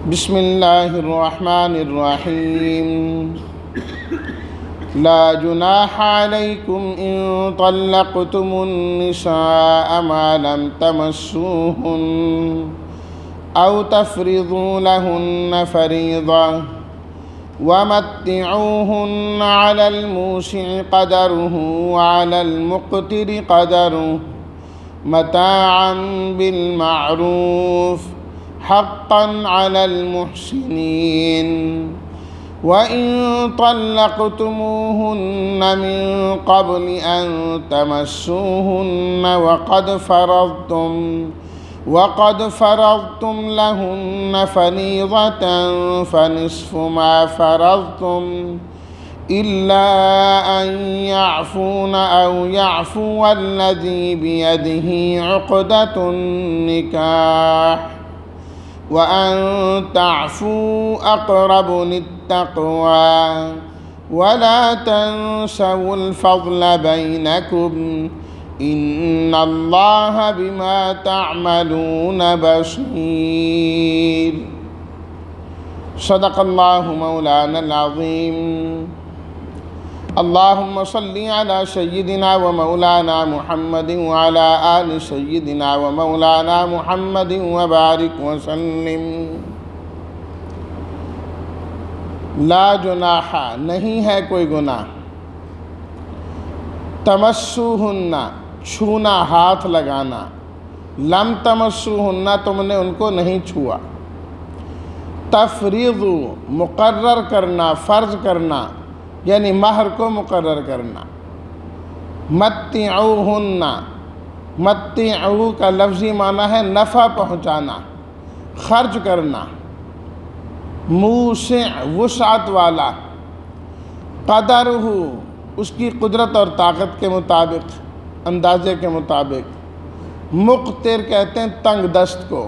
بسم اللہ الرحمن الرحیم لا جناح علیکم ان طلقتم النساء ما لم تمسوهن او تفرضوا لهن فریضة ومتعوهن على الموسع قدره وعلى المقتر قدره متاعا بالمعروف حقا على المحسنين وإن طلقتموهن من قبل أن تمسوهن وقد فرضتم لهن فريضة فنصف ما فرضتم إلا أن يعفون أو يعفو الذي بيده عقدة النكاح وأن تعفوا أقرب للتقوى ولا تنسوا الفضل بينكم إن الله بما تعملون بصير صدق الله مولانا العظيم اللهم صل على سيدنا ومولانا محمد وعلى آل سيدنا ومولانا محمد وبارك وسلم لا جناح نہیں ہے کوئی گناہ تمسوہن چھونا ہاتھ لگانا لم تمسوہن تم نے ان کو نہیں چھوا تفریض مقرر کرنا فرض کرنا یعنی مہر کو مقرر کرنا متعوہن متعو کا لفظی معنی ہے نفع پہنچانا خرچ کرنا موسع وسعت والا قدرہ اس کی قدرت اور طاقت کے مطابق اندازے کے مطابق مقتر کہتے ہیں تنگ دست کو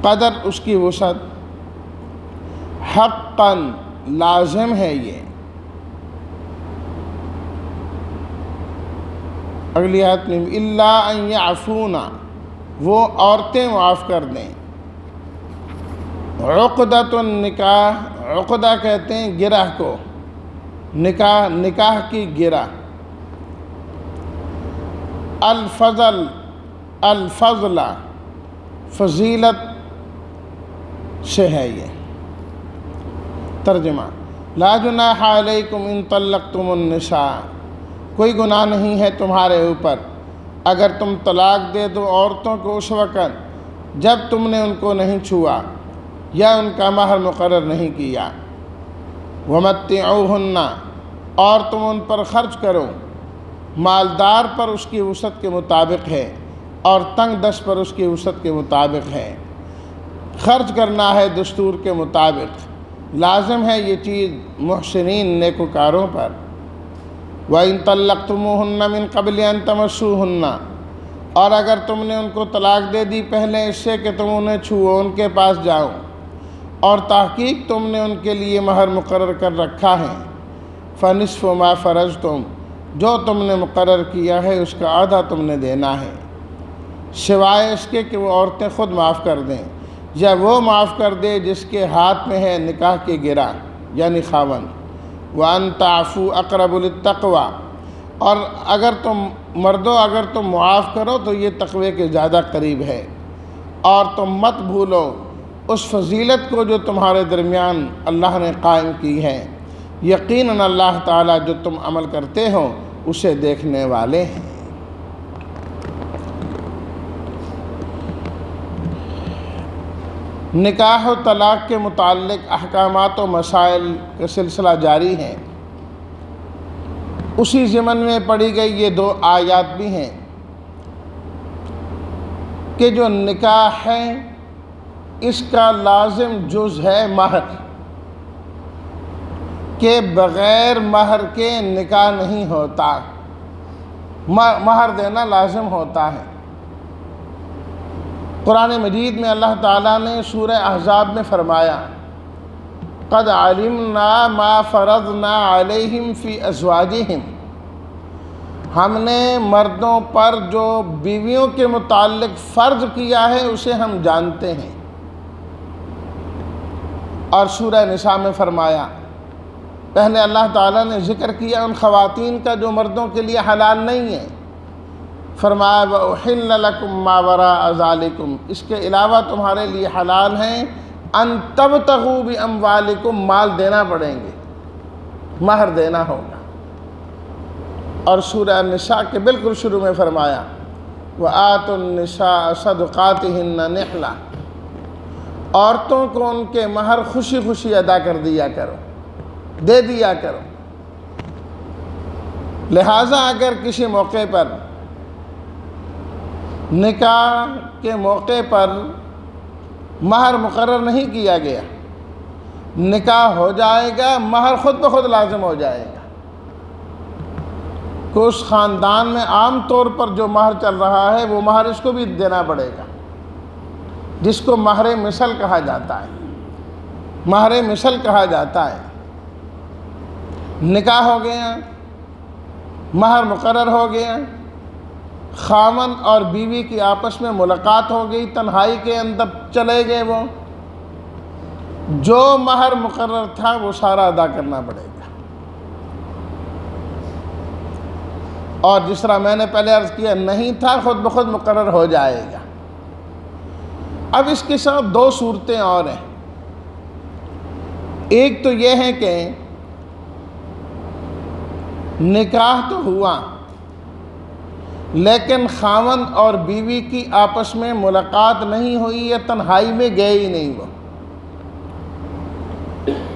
قدر اس کی وسعت حقاً لازم ہے یہ اگلی آیت میں الا ان یعفون وہ عورتیں معاف کر دیں عقدۃ النکاح عقدہ کہتے ہیں گرہ کو نکاح کی گرہ الفضل فضیلت سے ہے یہ ترجمہ لا جناح علیکم ان طلقتم النساء کوئی گناہ نہیں ہے تمہارے اوپر اگر تم طلاق دے دو عورتوں کو اس وقت جب تم نے ان کو نہیں چھوا یا ان کا مہر مقرر نہیں کیا ومتعوہن اور تم ان پر خرچ کرو مالدار پر اس کی وسعت کے مطابق ہے اور تنگ دست پر اس کی وسعت کے مطابق ہے خرچ کرنا ہے دستور کے مطابق لازم ہے یہ چیز محسنین نیکوکاروں پر وَإِن طَلَّقْتُمُوهُنَّ مِن قَبْلِ أَن تَمَسُّوهُنَّ اور اگر تم نے ان کو طلاق دے دی پہلے اس سے کہ تم انہیں چھوؤ ان کے پاس جاؤ اور تحقیق تم نے ان کے لیے مہر مقرر کر رکھا ہے فَنِصْفُ مَا فَرَضْتُمْ جو تم نے مقرر کیا ہے اس کا آدھا تم نے دینا ہے سوائے اس کے کہ وہ عورتیں خود معاف کر دیں یا وہ معاف کر دے جس کے ہاتھ میں ہے نکاح کی گرہ یعنی خاوند وَأَن تَعْفُوا أَقْرَبُ لِلتَّقْوَى اور اگر تم معاف کرو تو یہ تقوی کے زیادہ قریب ہے اور تم مت بھولو اس فضیلت کو جو تمہارے درمیان اللہ نے قائم کی ہے یقیناً اللہ تعالیٰ جو تم عمل کرتے ہو اسے دیکھنے والے ہیں نکاح و طلاق کے متعلق احکامات و مسائل کا سلسلہ جاری ہے اسی ضمن میں پڑھی گئی یہ 2 آیات بھی ہیں کہ جو نکاح ہے اس کا لازم جز ہے مہر کہ بغیر مہر کے نکاح نہیں ہوتا مہر دینا لازم ہوتا ہے قرآن مجید میں اللہ تعالیٰ نے سورہ احزاب میں فرمایا قد علمنا ما فرضنا علیہم فی ازواجہم ہم نے مردوں پر جو بیویوں کے متعلق فرض کیا ہے اسے ہم جانتے ہیں اور سورہ نساء میں فرمایا، پہلے اللہ تعالیٰ نے ذکر کیا ان خواتین کا جو مردوں کے لیے حلال نہیں ہے، فرمایا وَأُحِلَّ لَكُم مَّا وَرَاءَ ذَلِكُم، اس کے علاوہ تمہارے لیے حلال ہیں ان تبتغوا بِأَمْوَالِكُم، مال دینا پڑیں گے، مہر دینا ہوگا۔ اور سورہ النساء کے بالکل شروع میں فرمایا وَآتُوا النِّسَاءَ صَدُقَاتِهِنَّ نِحْلَةً، عورتوں کو ان کے مہر خوشی خوشی ادا کر دیا کرو، دے دیا کرو۔ لہٰذا اگر کسی موقع پر نکاح کے موقع پر مہر مقرر نہیں کیا گیا، نکاح ہو جائے گا، مہر خود بخود لازم ہو جائے گا، کہ اس خاندان میں عام طور پر جو مہر چل رہا ہے وہ مہر اس کو بھی دینا پڑے گا، جس کو مہر مثل کہا جاتا ہے، مہر مثل کہا جاتا ہے۔ نکاح ہو گیا، مہر مقرر ہو گیا، خاوند اور بیوی کی آپس میں ملاقات ہو گئی، تنہائی کے اندر چلے گئے، وہ جو مہر مقرر تھا وہ سارا ادا کرنا پڑے گا۔ اور جس طرح میں نے پہلے عرض کیا نہیں تھا، خود بخود مقرر ہو جائے گا۔ اب اس کے ساتھ دو صورتیں اور ہیں۔ ایک تو یہ ہے کہ نکاح تو ہوا لیکن خاوند اور بیوی کی آپس میں ملاقات نہیں ہوئی، یا تنہائی میں گئے ہی نہیں وہ،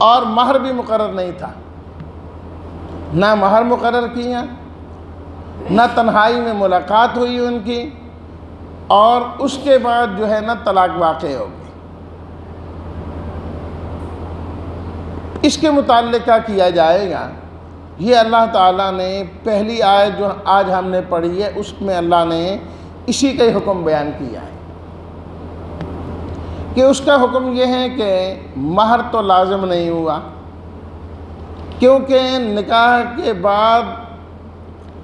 اور مہر بھی مقرر نہیں تھا، نہ مہر مقرر کیا، نہ تنہائی میں ملاقات ہوئی ان کی، اور اس کے بعد جو ہے نا طلاق واقع ہو گئی۔ اس کے متعلق کیا کیا جائے گا؟ یہ اللہ تعالیٰ نے پہلی آیت جو آج ہم نے پڑھی ہے اس میں اللہ نے اسی کا ہی حکم بیان کیا ہے، کہ اس کا حکم یہ ہے کہ مہر تو لازم نہیں ہوا، کیونکہ نکاح کے بعد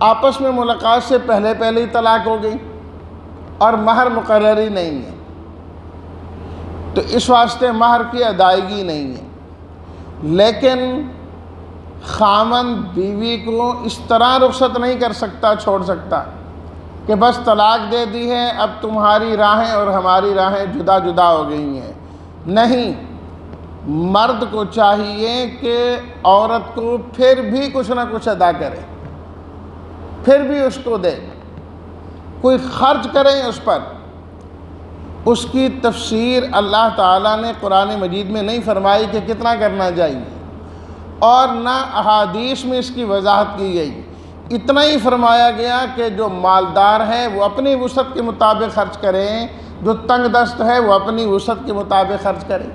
آپس میں ملاقات سے پہلے ہی طلاق ہو گئی اور مہر مقرر ہی نہیں ہے، تو اس واسطے مہر کی ادائیگی نہیں ہے۔ لیکن خاوند بیوی کو اس طرح رخصت نہیں کر سکتا، چھوڑ سکتا کہ بس طلاق دے دی ہے، اب تمہاری راہیں اور ہماری راہیں جدا جدا ہو گئی ہیں۔ نہیں، مرد کو چاہیے کہ عورت کو پھر بھی کچھ نہ کچھ ادا کرے، پھر بھی اس کو دے، کوئی خرچ کریں اس پر۔ اس کی تفسیر اللہ تعالیٰ نے قرآن مجید میں نہیں فرمائی کہ کتنا کرنا چاہیے، اور نہ احادیث میں اس کی وضاحت کی گئی۔ اتنا ہی فرمایا گیا کہ جو مالدار ہے وہ اپنی وسعت کے مطابق خرچ کریں، جو تنگ دست ہے وہ اپنی وسعت کے مطابق خرچ کریں۔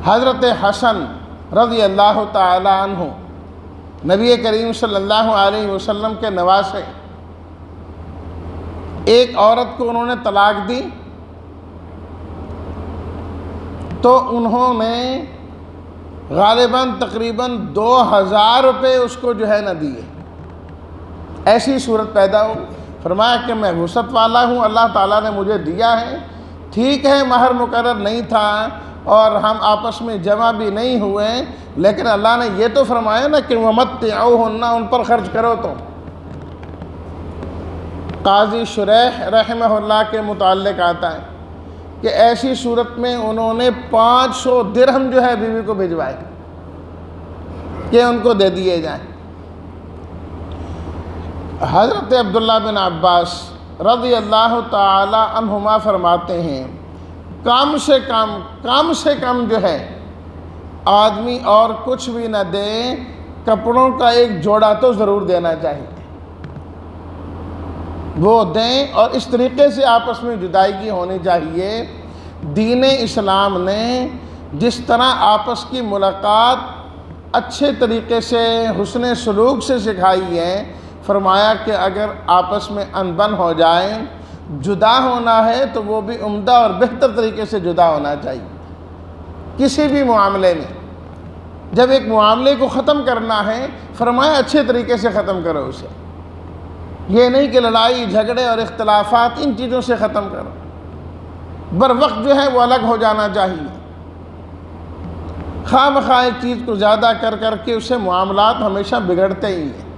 حضرت حسن رضی اللہ تعالی عنہ نبی کریم صلی اللہ علیہ وسلم کے نواسے، ایک عورت کو انہوں نے طلاق دی تو انہوں نے غالباً تقریباً 2000 روپے اس کو جو ہے نہ دیے۔ ایسی صورت پیدا ہو، فرمایا کہ میں وسعت والا ہوں، اللہ تعالیٰ نے مجھے دیا ہے، ٹھیک ہے مہر مقرر نہیں تھا اور ہم آپس میں جمع بھی نہیں ہوئے، لیکن اللہ نے یہ تو فرمایا نا کہ وَمَتِّعُوهُنَّ، ان پر خرچ کرو۔ تو قاضی شریح رحمہ اللہ کے متعلق آتا ہے کہ ایسی صورت میں انہوں نے 500 درہم جو ہے بیوی کو بھجوائے کہ ان کو دے دیے جائیں۔ حضرت عبداللہ بن عباس رضی اللہ تعالی عنہما فرماتے ہیں کم سے کم جو ہے آدمی اور کچھ بھی نہ دے، کپڑوں کا ایک جوڑا تو ضرور دینا چاہیے، وہ دیں، اور اس طریقے سے آپس میں جدائیگی ہونی چاہیے۔ دین اسلام نے جس طرح آپس کی ملاقات اچھے طریقے سے حسن سلوک سے سکھائی ہے، فرمایا کہ اگر آپس میں انبن ہو جائیں، جدا ہونا ہے تو وہ بھی عمدہ اور بہتر طریقے سے جدا ہونا چاہیے۔ کسی بھی معاملے میں جب ایک معاملے کو ختم کرنا ہے، فرمایا اچھے طریقے سے ختم کرو اسے، یہ نہیں کہ لڑائی جھگڑے اور اختلافات ان چیزوں سے ختم کرو، بر وقت جو ہے وہ الگ ہو جانا چاہیے۔ خواہ مخواہ ایک چیز کو زیادہ کر کر کے اس سے معاملات ہمیشہ بگڑتے ہی ہیں۔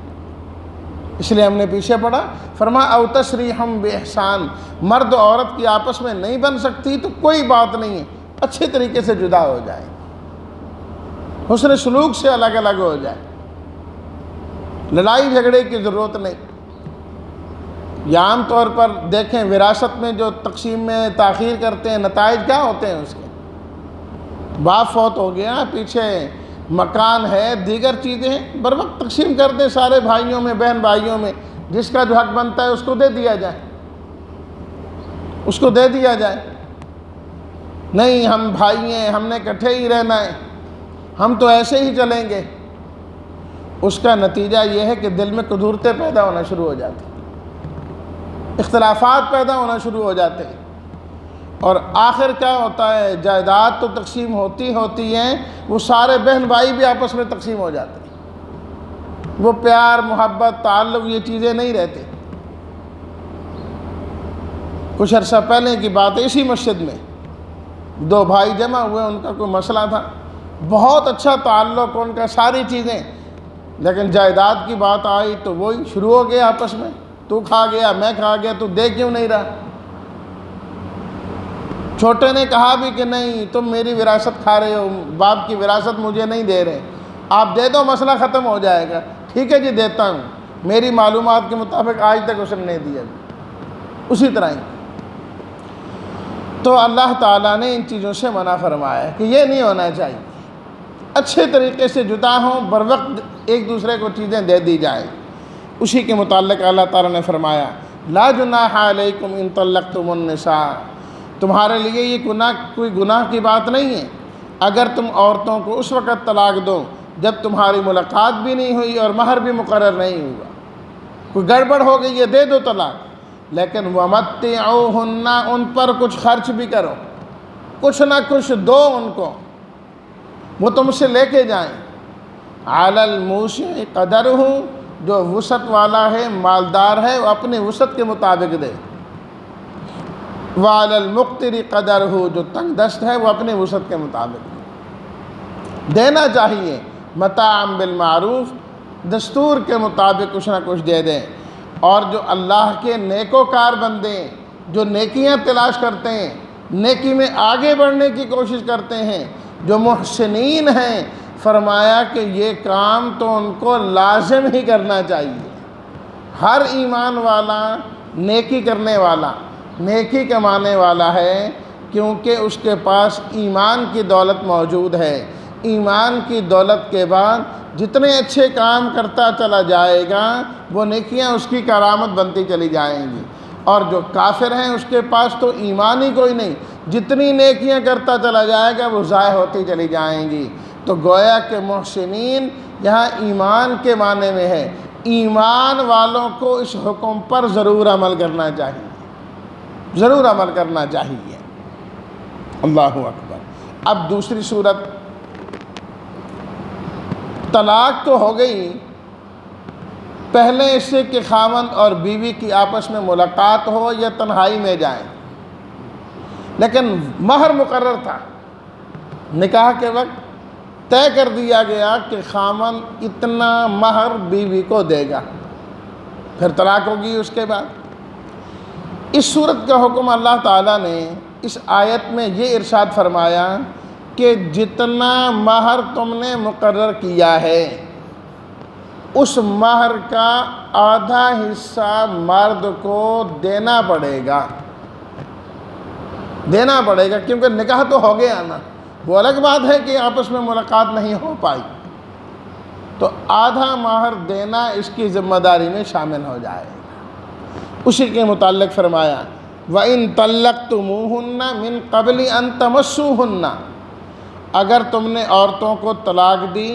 اس لیے ہم نے پیچھے پڑھا، فرمایا او تسریحم باحسان، مرد و عورت کی آپس میں نہیں بن سکتی تو کوئی بات نہیں ہے، اچھے طریقے سے جدا ہو جائے، حسن سلوک سے الگ الگ ہو جائے، لڑائی جھگڑے کی ضرورت نہیں۔ یا عام طور پر دیکھیں وراثت میں جو تقسیم میں تاخیر کرتے ہیں، نتائج کیا ہوتے ہیں اس کے؟ باپ فوت ہو گیا، پیچھے مکان ہے، دیگر چیزیں ہیں، بر وقت تقسیم کر دیں سارے بھائیوں میں، بہن بھائیوں میں، جس کا جو حق بنتا ہے اس کو دے دیا جائے، اس کو دے دیا جائے۔ نہیں ہم بھائی ہیں، ہم نے اکٹھے ہی رہنا ہے، ہم تو ایسے ہی چلیں گے، اس کا نتیجہ یہ ہے کہ دل میں کدورتیں پیدا ہونا شروع ہو جاتی ہیں، اختلافات پیدا ہونا شروع ہو جاتے ہیں، اور آخر کیا ہوتا ہے؟ جائیداد تو تقسیم ہوتی ہیں، وہ سارے بہن بھائی بھی آپس میں تقسیم ہو جاتے ہیں، وہ پیار محبت تعلق یہ چیزیں نہیں رہتے۔ کچھ عرصہ پہلے کی بات ہے، اسی مسجد میں دو بھائی جمع ہوئے، ان کا کوئی مسئلہ تھا، بہت اچھا تعلق ان کا، ساری چیزیں، لیکن جائیداد کی بات آئی تو وہی شروع ہو گیا آپس میں، تو کھا گیا میں کھا گیا، تو دے کیوں نہیں رہا؟ چھوٹے نے کہا بھی کہ نہیں تم میری وراثت کھا رہے ہو، باپ کی وراثت مجھے نہیں دے رہے، آپ دے دو مسئلہ ختم ہو جائے گا۔ ٹھیک ہے جی دیتا ہوں، میری معلومات کے مطابق آج تک اس نے نہیں دیا، اسی طرح ہی۔ تو اللہ تعالیٰ نے ان چیزوں سے منع فرمایا ہے کہ یہ نہیں ہونا چاہیے، اچھے طریقے سے جدا ہوں، بر وقت ایک دوسرے کو چیزیں دے دی جائیں۔ اسی کے متعلق اللہ تعالیٰ نے فرمایا لا جناح علیکم ان طلقتم النساء، تمہارے لیے یہ کوئی گناہ کی بات نہیں ہے اگر تم عورتوں کو اس وقت طلاق دو جب تمہاری ملاقات بھی نہیں ہوئی اور مہر بھی مقرر نہیں ہوا، کوئی گڑبڑ ہو گئی ہے، دے دو طلاق، لیکن وَمَتِّعُوهُنَّ، ان پر کچھ خرچ بھی کرو، کچھ نہ کچھ دو ان کو، وہ تم سے لے کے جائیں۔ عَلَى الْمُوسِعِ قَدَرُهُ، جو وسعت والا ہے، مالدار ہے، وہ اپنی وسعت کے مطابق دے، وَعَلَى الْمُقْتِرِ قَدَرُهُ، جو تنگ دست ہے وہ اپنی وسعت کے مطابق دینا چاہیے۔ متاعًا بالمعروف، دستور کے مطابق کچھ نہ کچھ دے دیں۔ اور جو اللہ کے نیکوکار بندے جو نیکیاں تلاش کرتے ہیں، نیکی میں آگے بڑھنے کی کوشش کرتے ہیں، جو محسنین ہیں، فرمایا کہ یہ کام تو ان کو لازم ہی کرنا چاہیے۔ ہر ایمان والا نیکی کرنے والا، نیکی کمانے والا ہے، کیونکہ اس کے پاس ایمان کی دولت موجود ہے۔ ایمان کی دولت کے بعد جتنے اچھے کام کرتا چلا جائے گا وہ نیکیاں اس کی کرامت بنتی چلی جائیں گی، اور جو کافر ہیں اس کے پاس تو ایمان ہی کوئی نہیں، جتنی نیکیاں کرتا چلا جائے گا وہ ضائع ہوتی چلی جائیں گی۔ تو گویا کہ محسنین یہاں ایمان کے معنی میں ہے، ایمان والوں کو اس حکم پر ضرور عمل کرنا چاہیے، ضرور عمل کرنا چاہیے۔ اللہ اکبر۔ اب دوسری صورت، طلاق تو ہو گئی، پہلے اس سے کہ خاوند اور بیوی کی آپس میں ملاقات ہو یا تنہائی میں جائیں، لیکن مہر مقرر تھا، نکاح کے وقت طے کر دیا گیا کہ خاوند اتنا مہر بیوی کو دے گا، پھر طلاق ہوگی اس کے بعد۔ اس صورت کا حکم اللہ تعالیٰ نے اس آیت میں یہ ارشاد فرمایا کہ جتنا مہر تم نے مقرر کیا ہے اس مہر کا آدھا حصہ مرد کو دینا پڑے گا، دینا پڑے گا، کیونکہ نکاح تو ہو گیا نا۔ وہ الگ بات ہے کہ آپس میں ملاقات نہیں ہو پائی، تو آدھا مہر دینا اس کی ذمہ داری میں شامل ہو جائے گا۔ اسی کے متعلق فرمایا وَإِن طَلَّقْتُمُوهُنَّ مِن قَبْلِ أَن تَمَسُّوهُنَّ، اگر تم نے عورتوں کو طلاق دی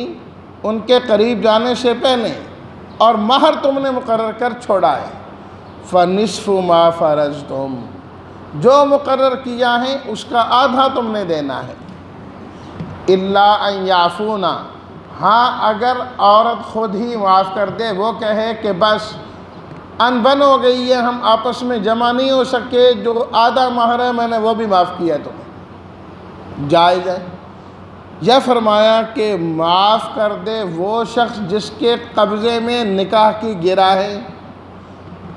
ان کے قریب جانے سے پہلے اور مہر تم نے مقرر کر چھوڑا ہے، فَنِصْفُ مَا فَرَضْتُمْ، جو مقرر کیا ہے اس کا آدھا تم نے دینا ہے۔ إِلَّا أَن يَعْفُونَ، ہاں اگر عورت خود ہی معاف کر دے، وہ کہے کہ بس انبن ہو گئی ہے، ہم آپس میں جمع نہیں ہو سکے، جو آدھا مہر ہے میں نے وہ بھی معاف کیا تمہیں، جائز ہے۔ یا فرمایا کہ معاف کر دے وہ شخص جس کے قبضے میں نکاح کی گرہ ہے۔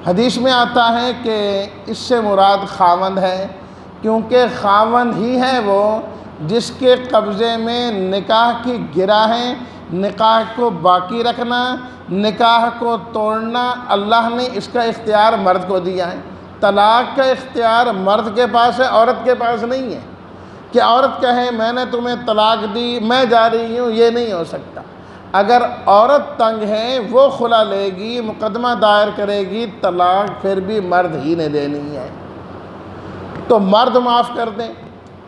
حدیث میں آتا ہے کہ اس سے مراد خاوند ہے، کیونکہ خاوند ہی ہے وہ جس کے قبضے میں نکاح کی گرہ ہے۔ نکاح کو باقی رکھنا، نکاح کو توڑنا، اللہ نے اس کا اختیار مرد کو دیا ہے۔ طلاق کا اختیار مرد کے پاس ہے، عورت کے پاس نہیں ہے کہ عورت کہے میں نے تمہیں طلاق دی میں جا رہی ہوں، یہ نہیں ہو سکتا۔ اگر عورت تنگ ہے وہ خلا لے گی، مقدمہ دائر کرے گی، طلاق پھر بھی مرد ہی نے دینی ہے۔ تو مرد معاف کر دیں۔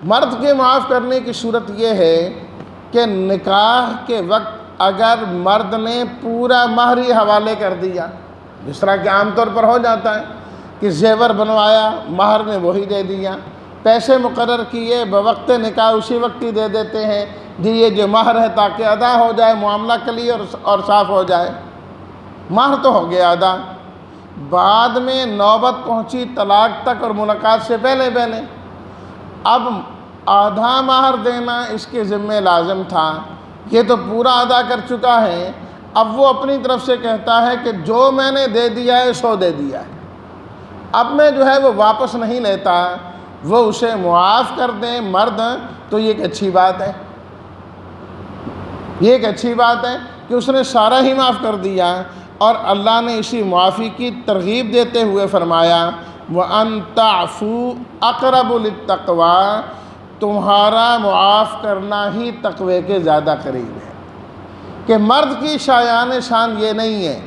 مرد کے معاف کرنے کی صورت یہ ہے کہ نکاح کے وقت اگر مرد نے پورا مہر ہی حوالے کر دیا، جس طرح کہ عام طور پر ہو جاتا ہے کہ زیور بنوایا مہر میں وہی دے دیا، پیسے مقرر کیے بوقت نکاح اسی وقت ہی دے دیتے ہیں، جی یہ جو مہر ہے تاکہ ادا ہو جائے، معاملہ کلیئر اور صاف ہو جائے۔ مہر تو ہو گیا ادا، بعد میں نوبت پہنچی طلاق تک اور ملاقات سے پہلے اب آدھا مہر دینا اس کے ذمہ لازم تھا، یہ تو پورا ادا کر چکا ہے، اب وہ اپنی طرف سے کہتا ہے کہ جو میں نے دے دیا ہے سو دے دیا ہے، اب میں جو ہے وہ واپس نہیں لیتا، وہ اسے معاف کر دیں مرد، تو یہ ایک اچھی بات ہے، یہ ایک اچھی بات ہے کہ اس نے سارا ہی معاف کر دیا۔ اور اللہ نے اسی معافی کی ترغیب دیتے ہوئے فرمایا وَأَن تَعْفُوا أَقْرَبُ لِلتَّقْوَىٰ، تمہارا معاف کرنا ہی تقوی کے زیادہ قریب ہے، کہ مرد کی شایان شان یہ نہیں ہے